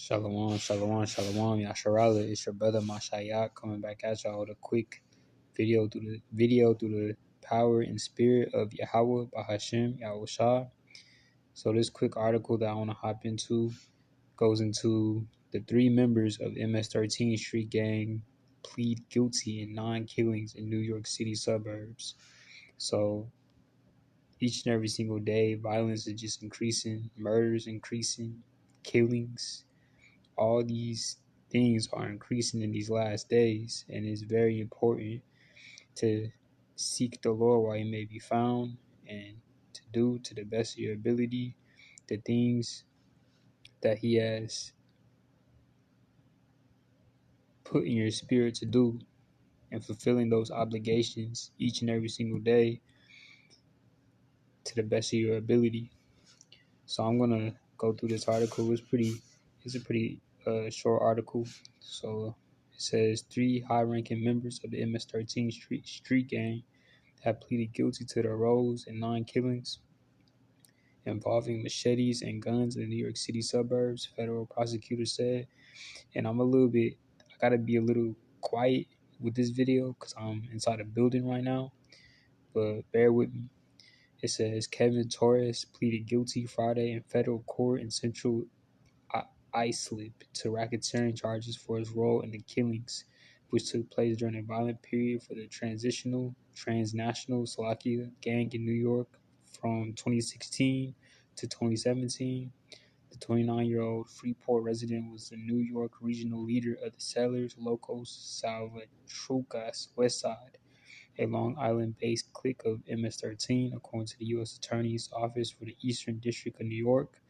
Shalom, shalom, shalom, Yasharala. It's your brother Mashayak coming back at y'all with a quick video through the power and spirit of Yahweh Bahashem Yahushua. So this quick article that I want to hop into goes into the 3 members of MS-13 Street Gang plead guilty in 9 killings in New York City suburbs. So each and every single day, violence is just increasing, murders increasing, killings. All these things are increasing in these last days, and it's very important to seek the Lord while he may be found, and to do to the best of your ability the things that he has put in your spirit to do, and fulfilling those obligations each and every single day to the best of your ability. So I'm gonna go through this article. It's a pretty short article. So it says 3 high-ranking members of the MS-13 Street Gang have pleaded guilty to their roles in 9 killings involving machetes and guns in the New York City suburbs, federal prosecutors said. And I gotta be a little quiet with this video because I'm inside a building right now, but bear with me. It says Kevin Torres pleaded guilty Friday in federal court in Central Islip to racketeering charges for his role in the killings, which took place during a violent period for the transnational Slovakia gang in New York from 2016 to 2017. The 29-year-old Freeport resident was the New York regional leader of the Sellers Locos Salvatrucas West Side, a Long Island-based clique of MS-13, according to the U.S. Attorney's Office for the Eastern District of New York.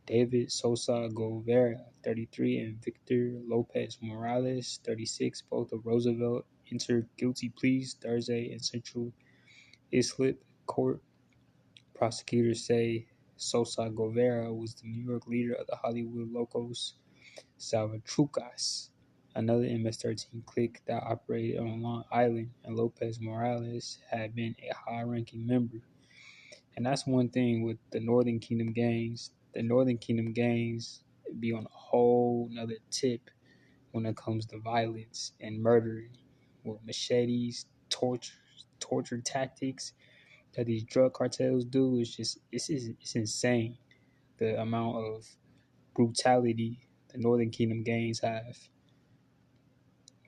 David Sosa Govera, 33, and Victor Lopez Morales, 36, both of Roosevelt, entered guilty pleas Thursday in Central Islip Court. Prosecutors say Sosa Govera was the New York leader of the Hollywood Locos Salvatrucas, another MS-13 clique that operated on Long Island, and Lopez Morales had been a high-ranking member. And that's one thing with the Northern Kingdom gangs. The Northern Kingdom gangs be on a whole nother tip when it comes to violence and murdering, with machetes, torture tactics that these drug cartels do. It's insane the amount of brutality the Northern Kingdom gangs have.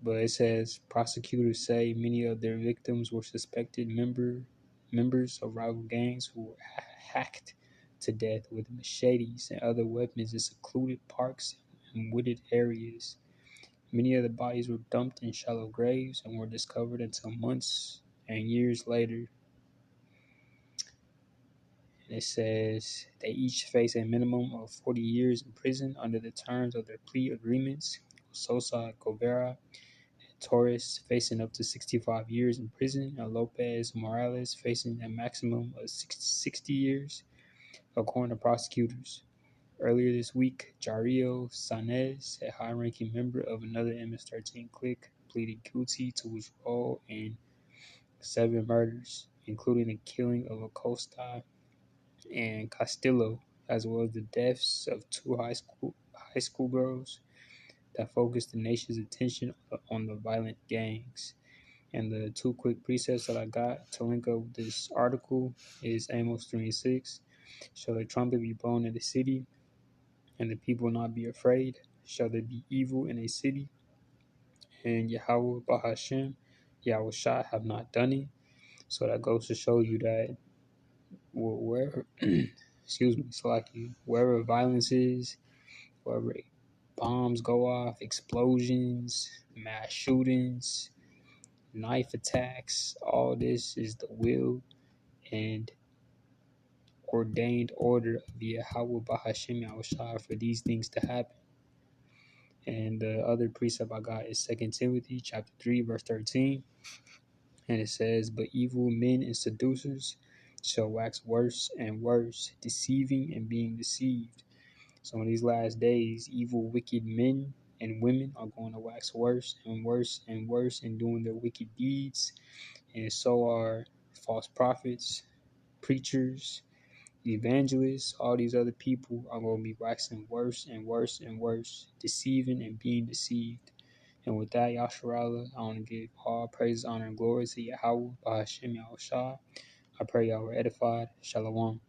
But it says prosecutors say many of their victims were suspected members of rival gangs who were hacked to death with machetes and other weapons in secluded parks and wooded areas. Many of the bodies were dumped in shallow graves and were discovered until months and years later. And it says they each face a minimum of 40 years in prison under the terms of their plea agreements. Sosa Govera Torres facing up to 65 years in prison, and Lopez Morales facing a maximum of 60 years, according to prosecutors. Earlier this week, Jario Sanez, a high-ranking member of another MS-13 clique, pleaded guilty to his role in 7 murders, including the killing of Acosta and Castillo, as well as the deaths of 2 high school girls that focused the nation's attention on the violent gangs. And the 2 quick precepts that I got to link up with this article is Amos 3:6. Shall the trumpet be blown in the city, and the people not be afraid? Shall there be evil in a city, and Yahweh Bahashem, Yahushua have not done it? So that goes to show you that wherever, wherever violence is, wherever bombs go off, explosions, mass shootings, knife attacks, all this is the will and ordained order of Yahweh Bahashem Yahushua for these things to happen. And the other precept I got is 2 Timothy chapter 3, verse 13. And it says, but evil men and seducers shall wax worse and worse, deceiving and being deceived. So in these last days, evil, wicked men and women are going to wax worse and worse and worse in doing their wicked deeds. And so are false prophets, preachers, evangelists, all these other people are going to be waxing worse and worse and worse, deceiving and being deceived. And with that, Yasharala, I want to give all praise, honor, and glory to Yahweh, Bahashem Yahushua. I pray y'all were edified. Shalom.